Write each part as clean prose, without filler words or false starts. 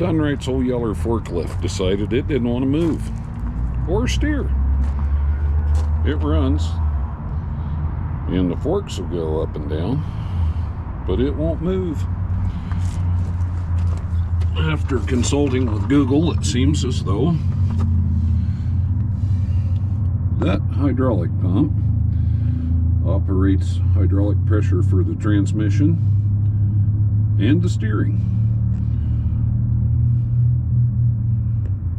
Dunright's old yeller forklift decided it didn't want to move or steer. It runs, and the forks will go up and down, but it won't move. After consulting with Google, it seems as though that hydraulic pump operates hydraulic pressure for the transmission and the steering.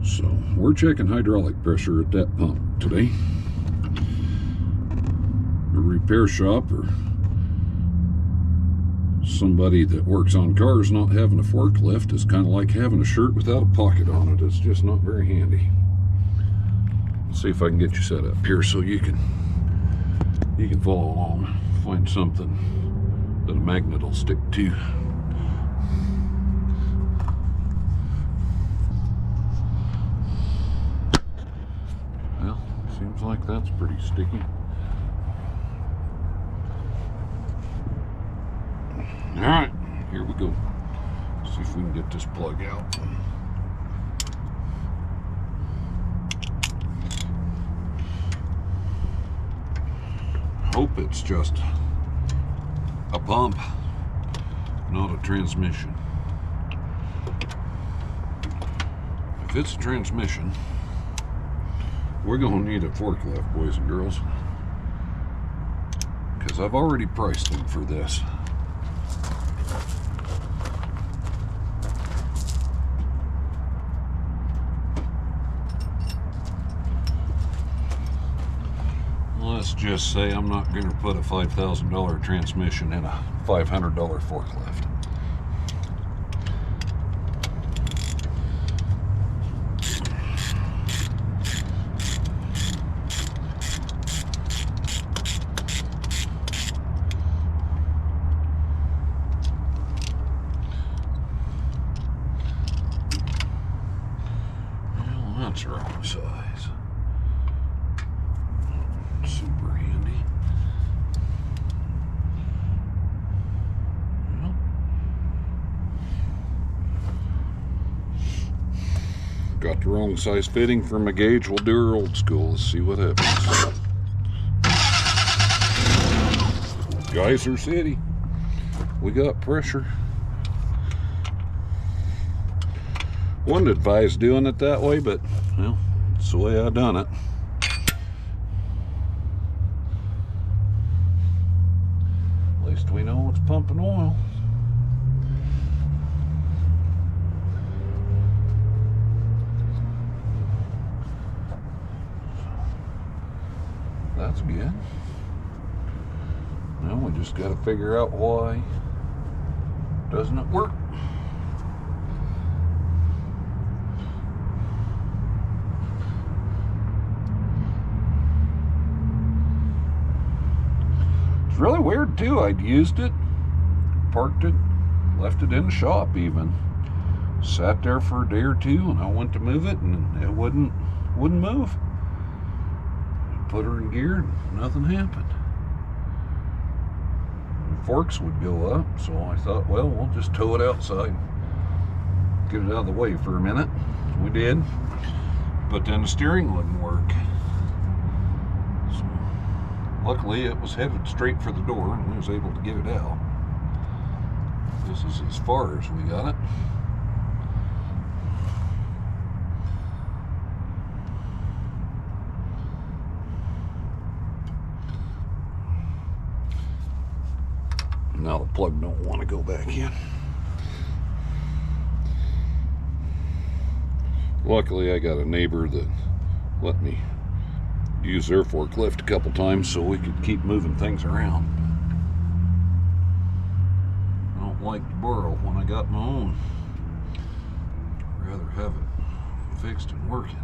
So we're checking hydraulic pressure at that pump today. A repair shop or somebody that works on cars not having a forklift is kind of like having a shirt without a pocket on it. It's just not very handy. Let's see if I can get you set up here so you can follow along. Find something that a magnet will stick to. Well, seems like that's pretty sticky. All right, here we go. See if we can get this plug out. Hope it's just a pump, not a transmission. If it's a transmission, we're gonna need a forklift, boys and girls, because I've already priced them for this. Let's just say I'm not going to put a $5,000 transmission in a $500 forklift. Well, that's the wrong size. Super handy. Well, got the wrong size fitting for my gauge. We'll do her old school. Let's see what happens. Geyser City. We got pressure. Wouldn't advise doing it that way, but well, it's the way I done it. We know it's pumping oil. That's good. Now we just got to figure out why doesn't it work. It's really weird too. I'd used it, parked it, left it in the shop even. Sat there for a day or two and I went to move it and it wouldn't move. Put her in gear and nothing happened. The forks would go up, so I thought, well, we'll just tow it outside. Get it out of the way for a minute. We did. But then the steering wouldn't work. Luckily, it was headed straight for the door and we was able to get it out. This is as far as we got it. Now the plug don't want to go back in. Luckily, I got a neighbor that let me use their forklift a couple times so we could keep moving things around. I don't like to borrow when I got my own. I'd rather have it fixed and working.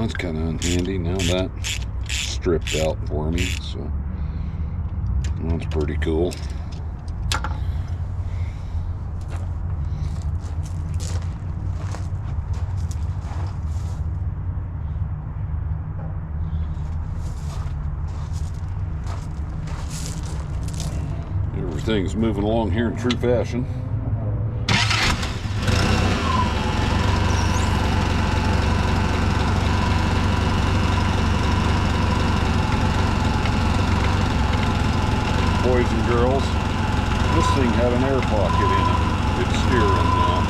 that's kind of handy. Now that's stripped out for me, so that's pretty cool. Everything's moving along here in true fashion. Boys and girls, this thing had an air pocket in it. It's steering now.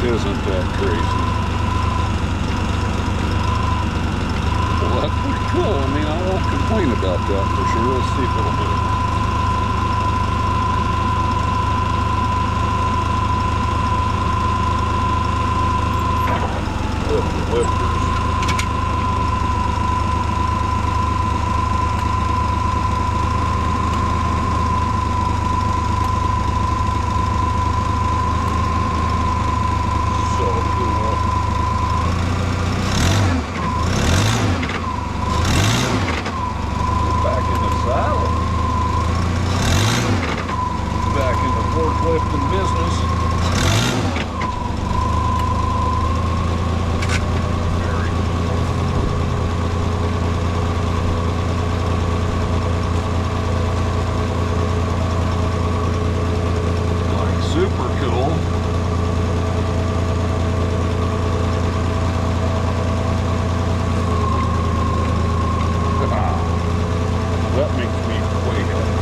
Isn't that crazy? Well, that's pretty cool. I mean, I won't complain about that for sure. Let's see if it'll move. Lifters. Forklift in business. Very cool. Like super cool. That makes me way happy.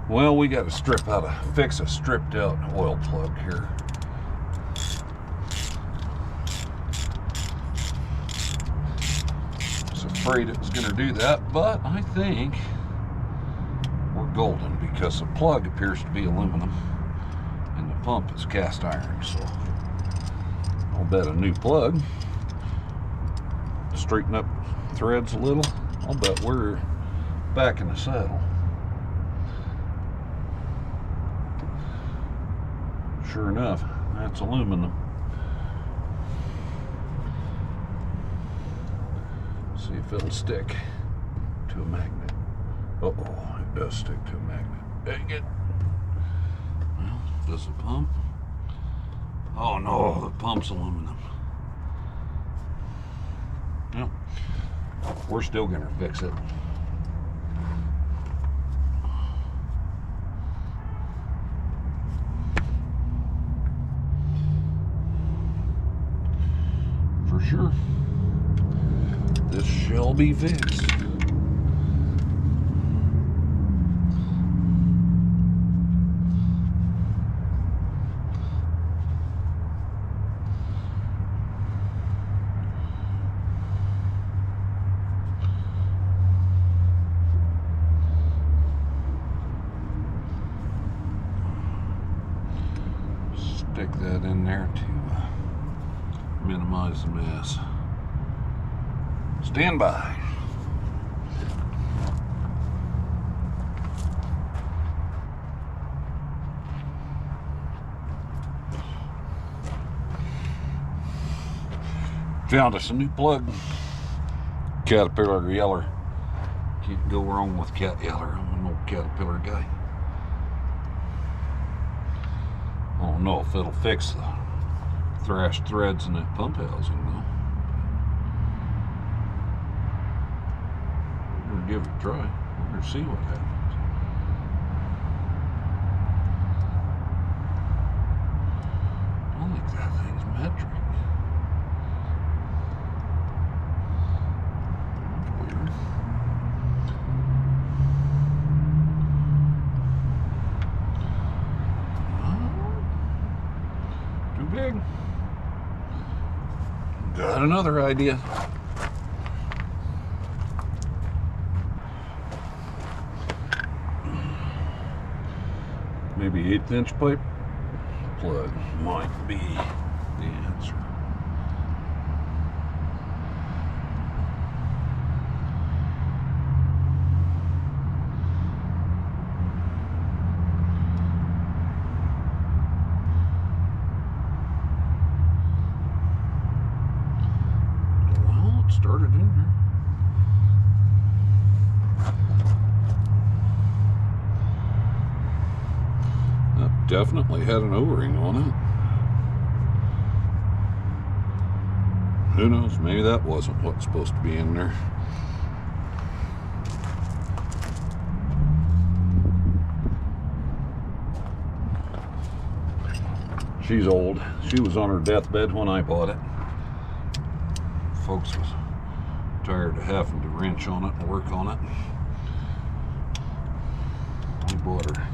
Well, we got to fix a stripped out oil plug here. I was afraid it was going to do that, but I think we're golden because the plug appears to be aluminum and the pump is cast iron. So I'll bet a new plug, straighten up threads a little, I'll bet we're back in the saddle. Sure enough, that's aluminum. See if it'll stick to a magnet. Uh-oh, it does stick to a magnet. Dang it. Well, does it pump? Oh no, the pump's aluminum. Well, we're still gonna fix it. For sure. This shall be fixed. Stick that in there to minimize the mess. Stand by. Found us a new plug. Caterpillar Yeller. Can't go wrong with Cat Yeller. I'm an old Caterpillar guy. I don't know if it'll fix the thrashed threads in that pump housing though. We're gonna give it a try. We're gonna see what happens. I don't think that thing's metric. That's weird. Too big. Got another idea. Maybe 1/8 inch pipe plug might be the answer. Well, it started in there. That definitely had an O-ring on it. Who knows, maybe that wasn't what's supposed to be in there. She's old. She was on her deathbed when I bought it. Folks was tired of having to wrench on it and work on it. I bought her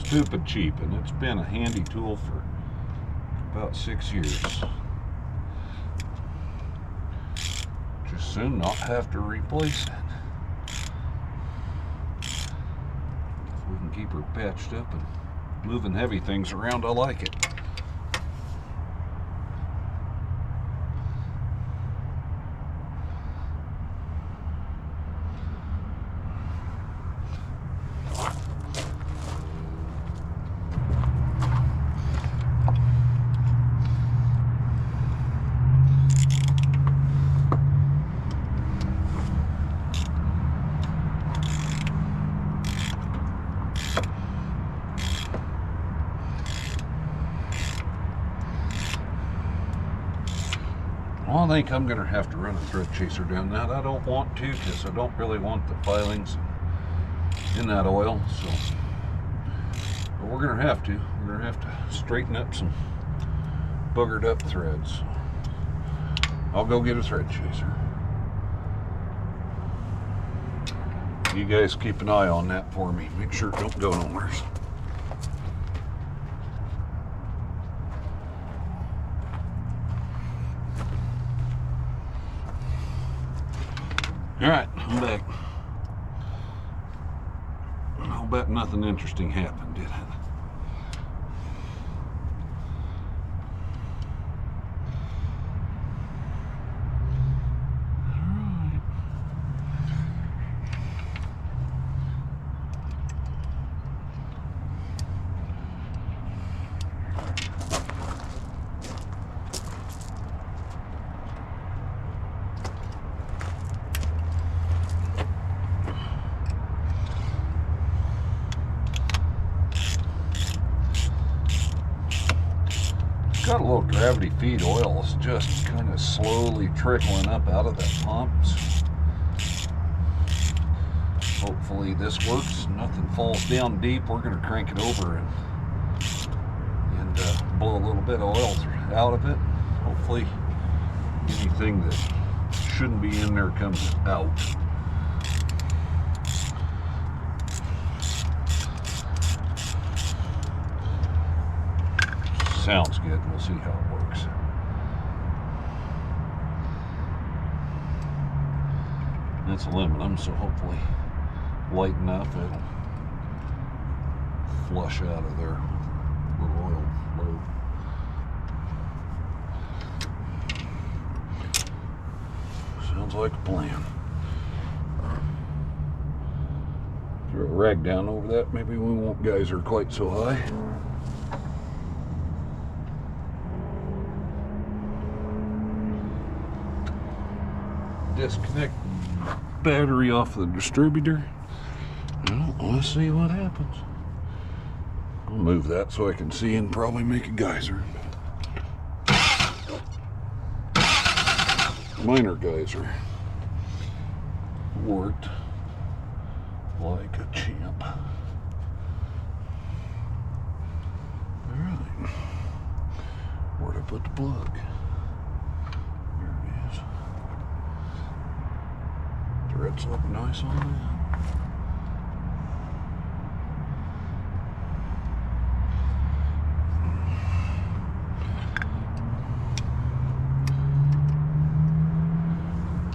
stupid cheap, and it's been a handy tool for about 6 years. Just soon not have to replace it. If we can keep her patched up and moving heavy things around, I like it. Well, I think I'm going to have to run a thread chaser down that. I don't want to, because I don't really want the filings in that oil. So, but we're going to have to. We're going to have to straighten up some boogered up threads. So I'll go get a thread chaser. You guys keep an eye on that for me. Make sure it don't go nowhere. Alright, I'm back. I'll bet nothing interesting happened, did it? Got a little gravity feed oil. It's just kind of slowly trickling up out of that pump. Hopefully this works. Nothing falls down deep. We're going to crank it over and blow a little bit of oil out of it. Hopefully anything that shouldn't be in there comes out. Sounds good. We'll see how it works. It's aluminum, so hopefully light enough it'll flush out of there with a little oil load. Sounds like a plan. Throw a rag down over that. Maybe we won't geyser quite so high. Disconnect battery off the distributor. Well, let's see what happens. I'll move that so I can see and probably make a geyser. Minor geyser. Worked like a champ. Alright. Where'd I put the plug? Threads look nice on that.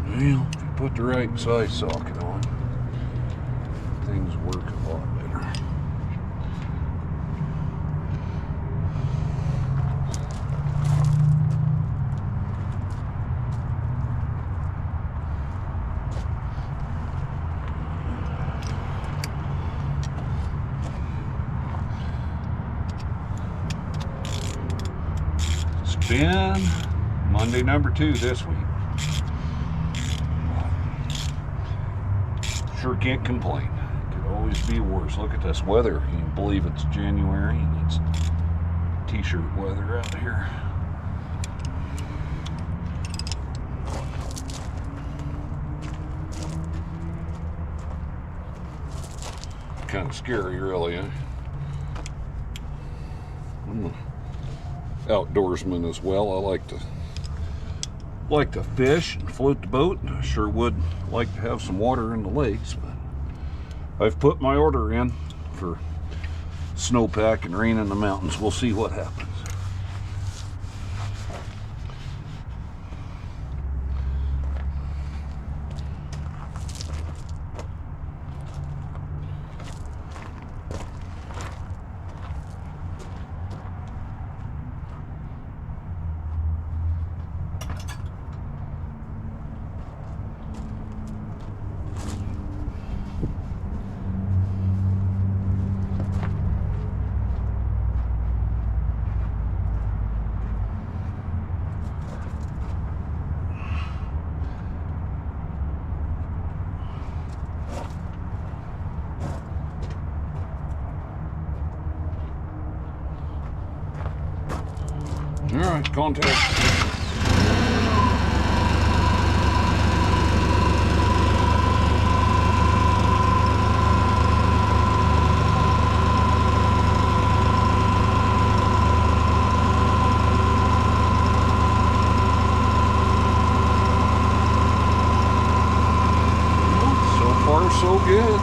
Well, if you put the right size socket on, things work a lot better. It's in Monday number 2 this week. Sure can't complain. It could always be worse. Look at this weather. You can believe it's January and it's t-shirt weather out here. Kind of scary, really. I'm an outdoorsman as well. I like to fish and float the boat, and I sure would like to have some water in the lakes, but I've put my order in for snowpack and rain in the mountains. We'll see what happens. All right, contact. So far, so good.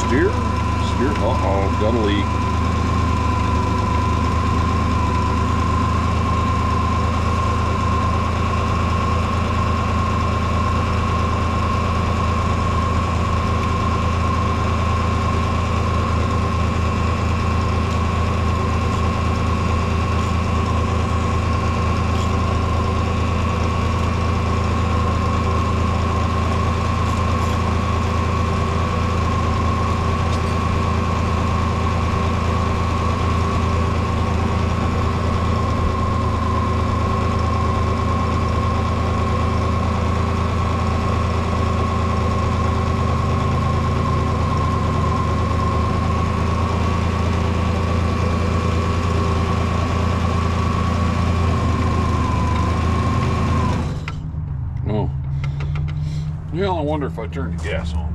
Steer. Uh-oh, got a leak. Well, I wonder if I turn the gas on.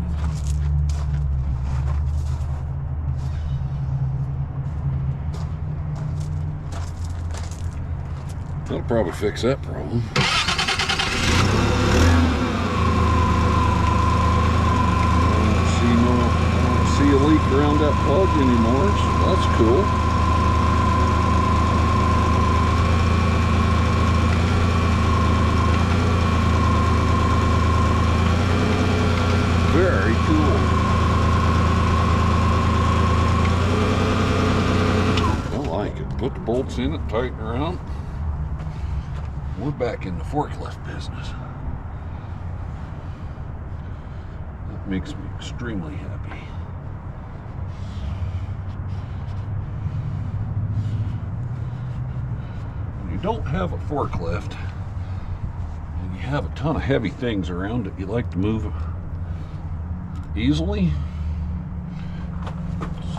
That'll probably fix that problem. I don't see a leak around that plug anymore, so that's cool. Very cool. I like it. Put the bolts in it, tighten around. We're back in the forklift business. That makes me extremely happy. When you don't have a forklift and you have a ton of heavy things around that you like to move easily, it's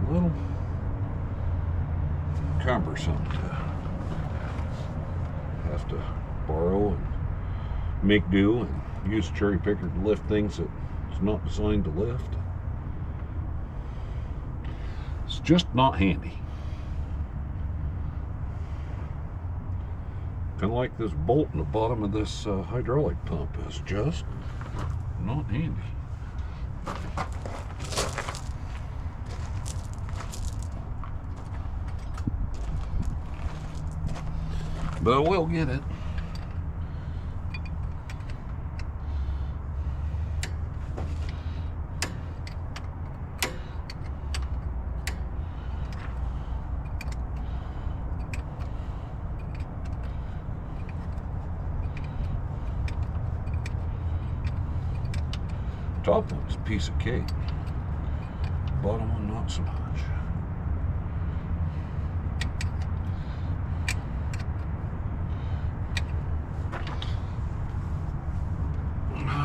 a little cumbersome to have to borrow and make do and use a cherry picker to lift things that it's not designed to lift. It's just not handy. Kind of like this bolt in the bottom of this hydraulic pump is just not handy. But I will get it. Top one's a piece of cake. Bottom one, not so much.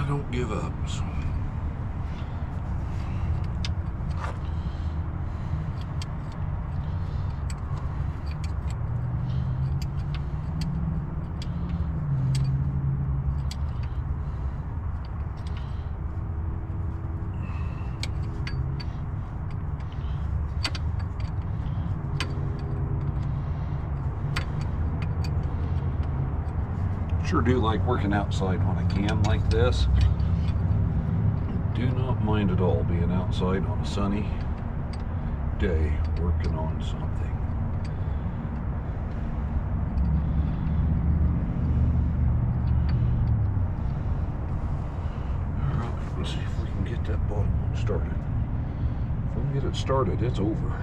don't give up. So. Sure do like working outside when I can like this. Do not mind at all being outside on a sunny day working on something. Alright, let's see if we can get that bottom one started. If we can get it started, it's over.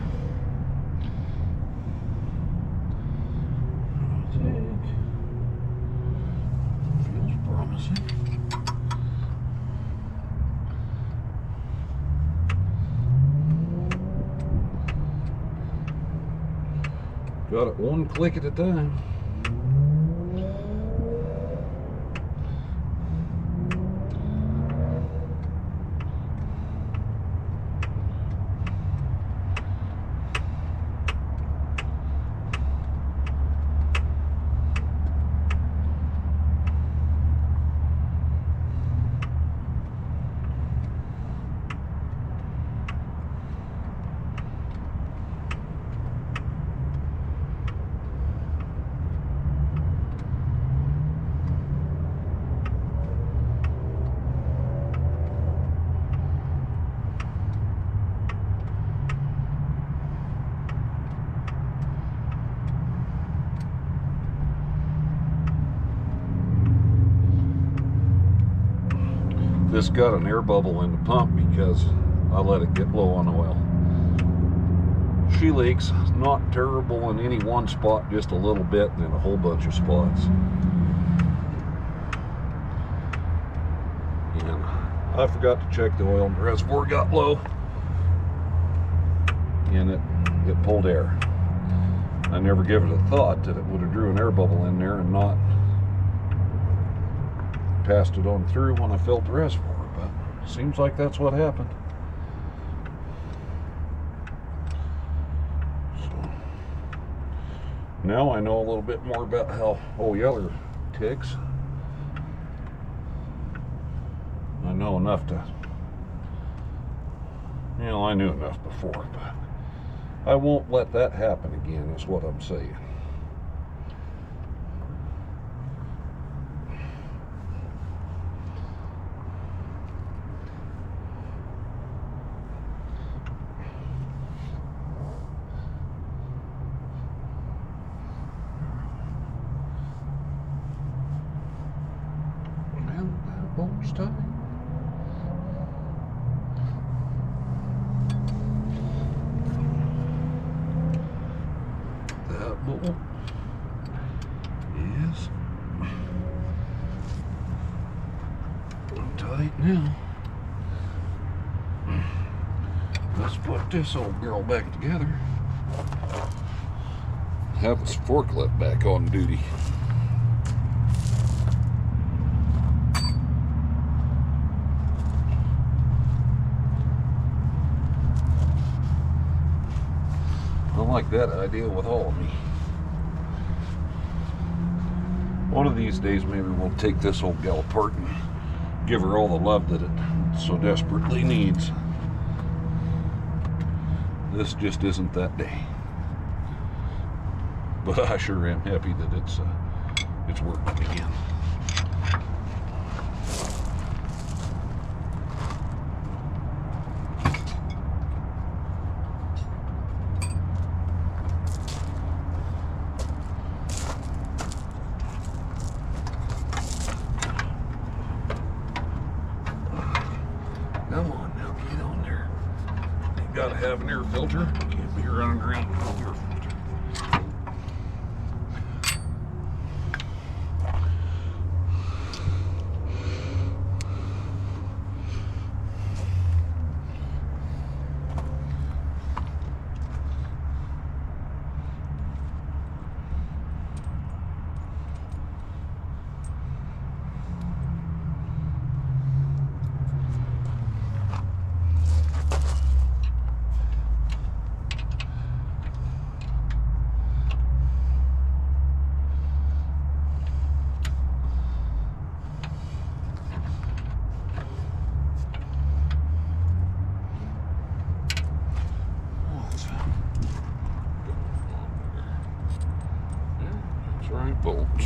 Got it one click at a time. This got an air bubble in the pump because I let it get low on oil. She leaks, not terrible in any one spot, just a little bit and in a whole bunch of spots. And I forgot to check the oil and the reservoir got low and it pulled air. I never gave it a thought that it would have drew an air bubble in there and not passed it on through when I filled the reservoir, but seems like that's what happened. So now I know a little bit more about how old Yeller ticks. I know enough to, you know, I knew enough before, but I won't let that happen again, is what I'm saying. Bolt's tight. That bolt is tight now. Let's put this old girl back together. Have this forklift back on duty. I like that idea with all of me. One of these days maybe we'll take this old gal apart and give her all the love that it so desperately needs. This just isn't that day. But I sure am happy that it's working again. Come on now, get on there. You gotta have an air filter. Can't be running around with no air filter.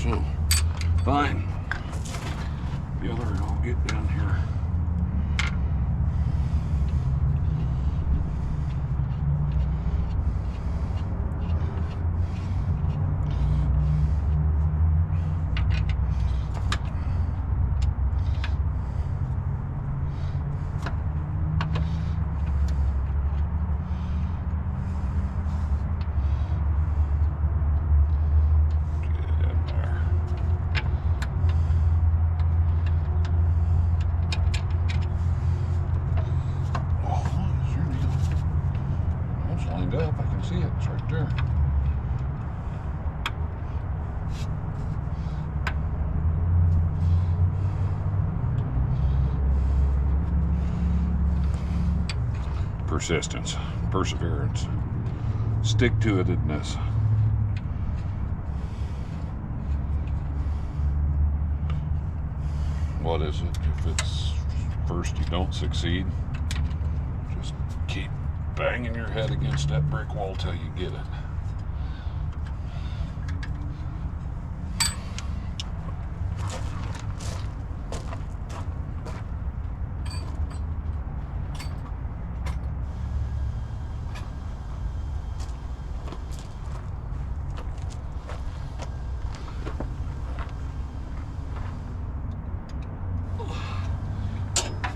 so fine. The other, I'll get down here. Up, I can see it. It's right there. Persistence, perseverance, stick to itedness. What is it? If it's first you don't succeed, just keep banging your head against that brick wall till you get it.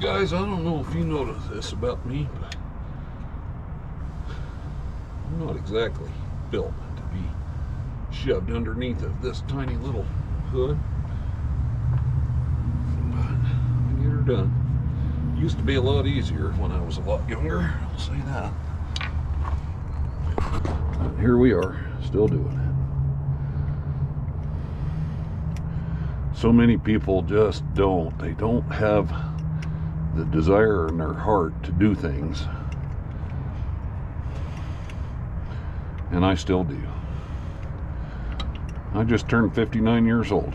Guys, I don't know if you notice this about me, but I'm not exactly built to be shoved underneath of this tiny little hood. But I get her done. Used to be a lot easier when I was a lot younger, I'll say that. And here we are, still doing it. So many people just don't. They don't have the desire in their heart to do things. And I still do. I just turned 59 years old.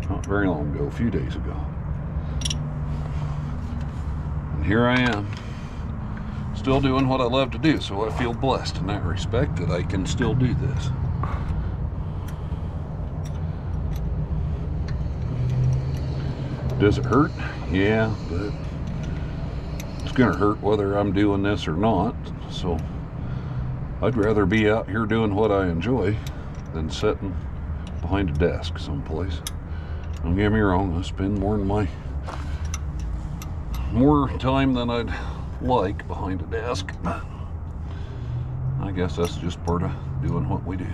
Not very long ago, a few days ago. And here I am, still doing what I love to do, so I feel blessed in that respect that I can still do this. Does it hurt? Yeah, but it's gonna hurt whether I'm doing this or not, so I'd rather be out here doing what I enjoy than sitting behind a desk someplace. Don't get me wrong, I spend more time than I'd like behind a desk, but I guess that's just part of doing what we do.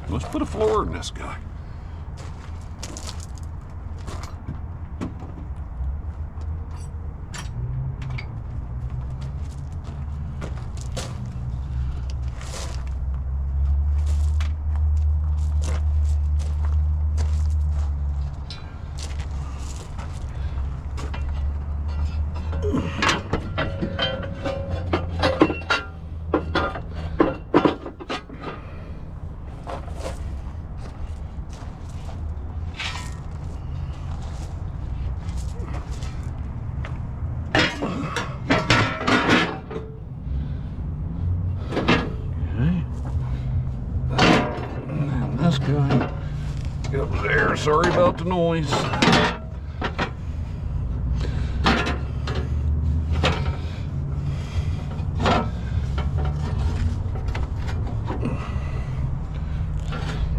Let's put a floor in this guy. This guy up there, sorry about the noise.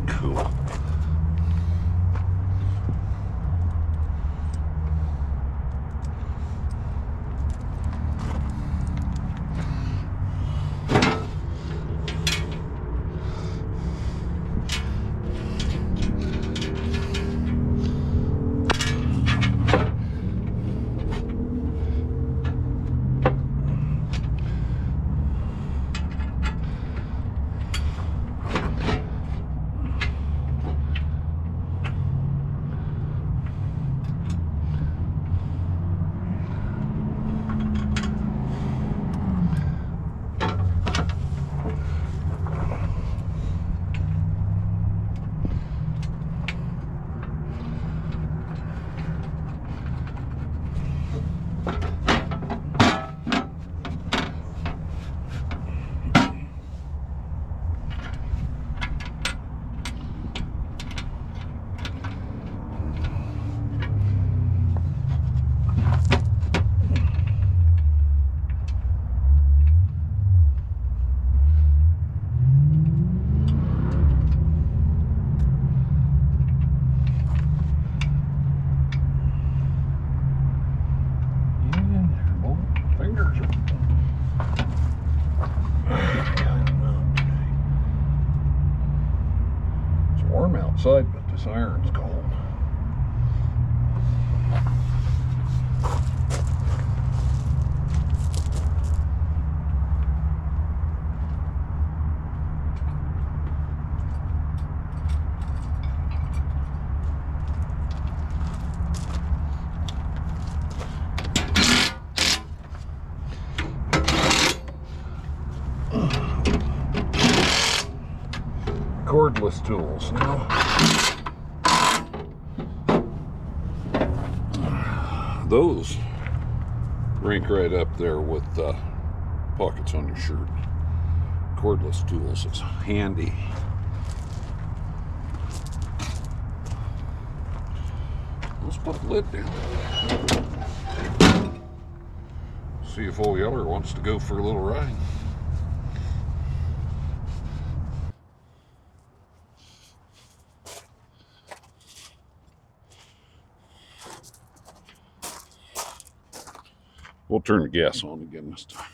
Cool. warm outside, but this iron's cold. Cordless tools now. Those rank right up there with pockets on your shirt. Cordless tools is handy. Let's put the lid down. See if old Yeller wants to go for a little ride. We'll turn the gas on again this time.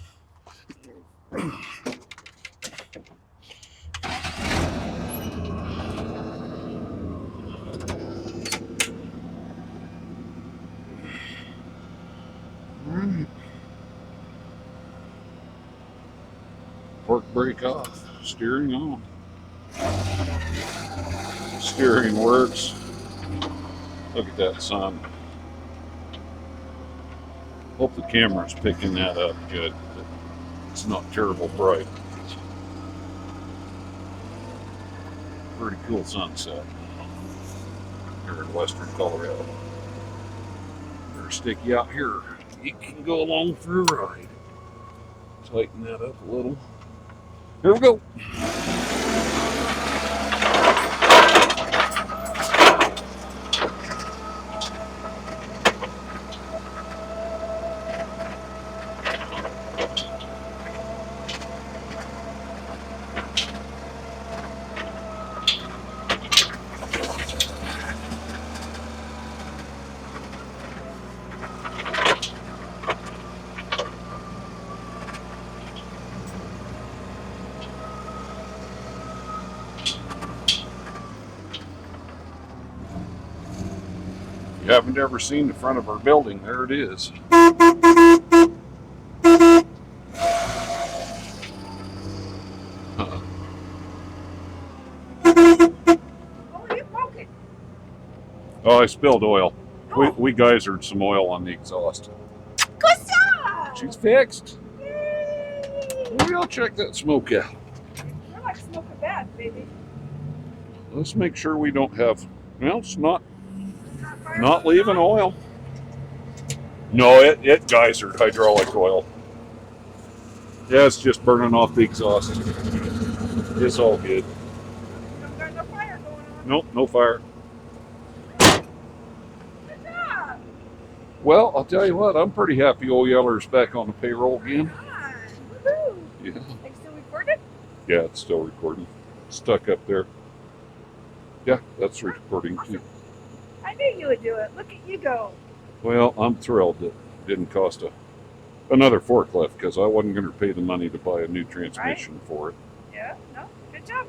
Alright. Fork brake off, steering on. Steering works. Look at that sun. Hope the camera's picking that up good. It's not terrible bright. Pretty cool sunset here in western Colorado. Better stick you out here. You can go along for a ride. Tighten that up a little. Here we go. You haven't ever seen the front of our building, there it is. Oh, you broke it. Oh, I spilled oil. Oh. We geysered some oil on the exhaust. Good job! She's fixed. Yay! We'll check that smoke out. You're like smoking bad, baby. Let's make sure we don't have, well, it's not Not leaving oil. No, it geysered hydraulic oil. Yeah, it's just burning off the exhaust. It's all good. There's no fire going on. Nope, no fire. Good job! Well, I'll tell you what, I'm pretty happy old Yeller's back on the payroll again. Come on. Woohoo! Yeah, Are you still recording? yeah, it's still recording. Stuck up there. Yeah, that's recording too. I knew you would do it. Look at you go. Well, I'm thrilled that it didn't cost another forklift because I wasn't going to pay the money to buy a new transmission for it. Yeah, no, good job.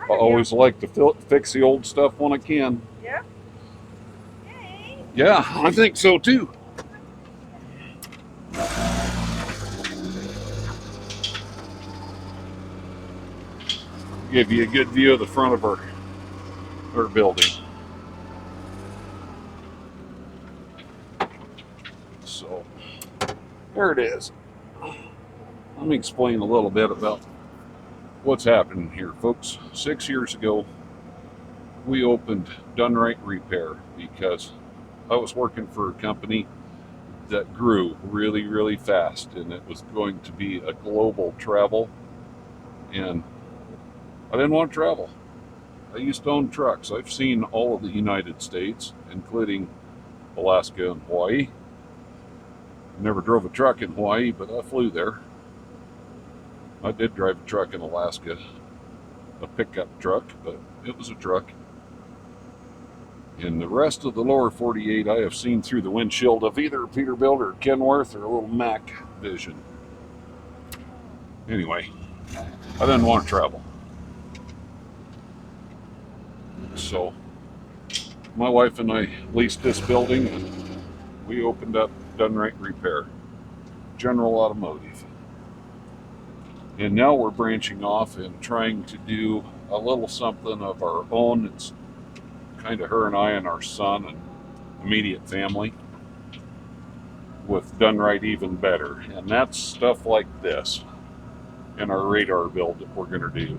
I always like to fix the old stuff when I can. Yeah. Yay. Yeah, I think so too. Give you a good view of the front of our building. So, there it is. Let me explain a little bit about what's happening here, folks. 6 years ago, we opened Done Right Repair because I was working for a company that grew really, really fast, and it was going to be a global travel, and I didn't want to travel. I used to own trucks. I've seen all of the United States, including Alaska and Hawaii. I never drove a truck in Hawaii, but I flew there. I did drive a truck in Alaska, a pickup truck, but it was a truck. In the rest of the lower 48, I have seen through the windshield of either Peterbilt or Kenworth or a little Mack Vision. Anyway, I didn't want to travel. So my wife and I leased this building and we opened up Done Right Repair, General Automotive. And now we're branching off and trying to do a little something of our own. It's kind of her and I and our son and immediate family, with Done Right Even Better. And that's stuff like this in our radar build that we're going to do.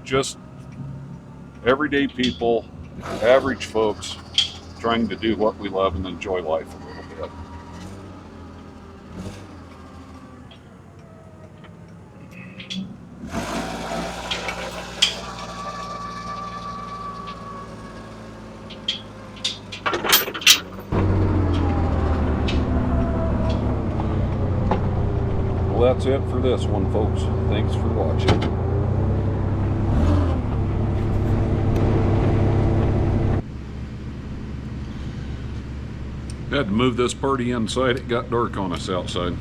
Just everyday people, average folks, trying to do what we love and enjoy life a little bit. Well, that's it for this one, folks. Thanks for watching. Had to move this party inside. It got dark on us outside.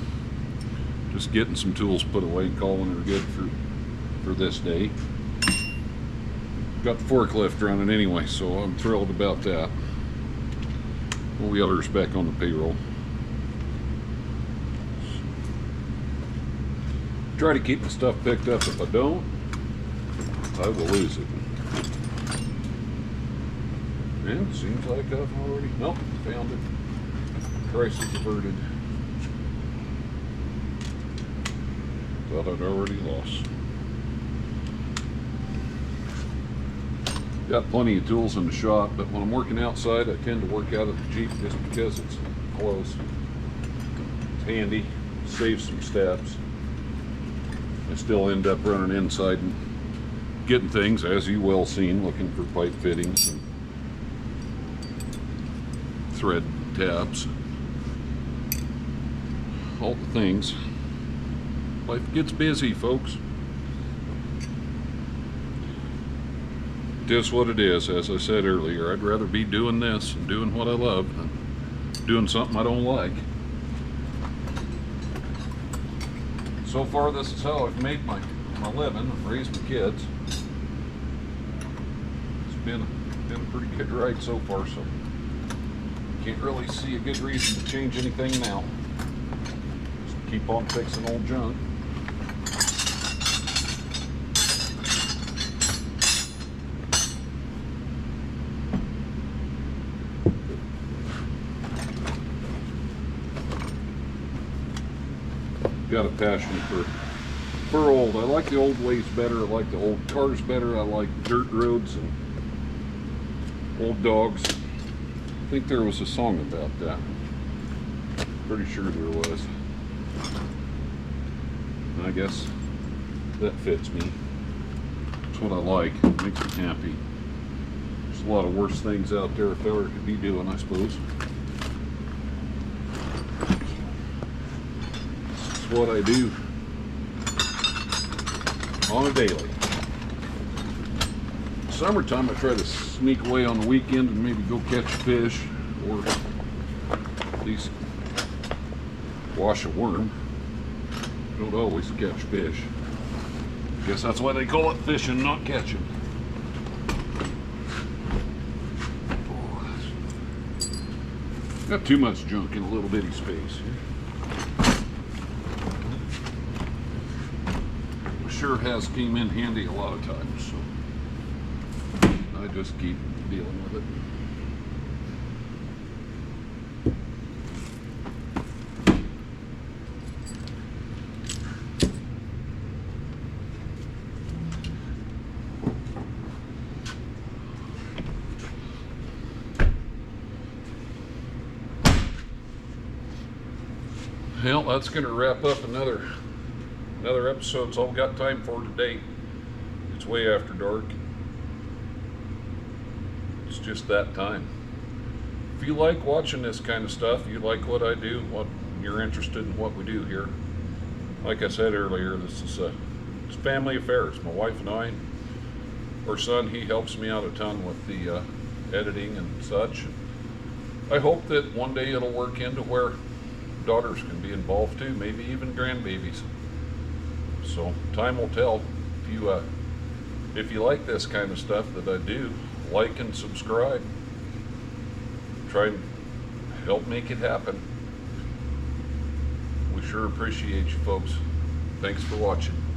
Just getting some tools put away and calling her good for this day. Got the forklift running anyway, so I'm thrilled about that. All the others back on the payroll. Try to keep the stuff picked up. If I don't, I will lose it. And seems like I've already, nope, found it. Crisis averted. Thought I'd already lost. Got plenty of tools in the shop, but when I'm working outside, I tend to work out of the Jeep just because it's close. It's handy, saves some steps. I still end up running inside and getting things, as you well seen, looking for pipe fittings and thread tabs. All the things. Life gets busy, folks. It is what it is. As I said earlier, I'd rather be doing this and doing what I love than doing something I don't like. So far, this is how I've made my living. I've raised my kids. It's been a pretty good ride so far, so can't really see a good reason to change anything now. Just keep on fixing old junk. Got a passion for old. I like the old ways better. I like the old cars better. I like dirt roads and old dogs. I think there was a song about that. Pretty sure there was. And I guess that fits me. It's what I like. It makes me happy. There's a lot of worse things out there a fella could be doing, I suppose. What I do on a daily. Summertime I try to sneak away on the weekend and maybe go catch fish or at least wash a worm. Don't always catch fish. Guess that's why they call it fishing, not catching. Got too much junk in a little bitty space here. Sure has came in handy a lot of times, so I just keep dealing with it. Well, that's going to wrap up another episode. It's all we got time for today. It's way after dark. It's just that time. If you like watching this kind of stuff, you like what I do, what you're interested in what we do here, like I said earlier, this is it's family affairs. My wife and I, our son, he helps me out a ton with the editing and such. I hope that one day it'll work into where daughters can be involved too, maybe even grandbabies. So time will tell. If you like this kind of stuff that I do, like and subscribe. Try and help make it happen. We sure appreciate you folks. Thanks for watching.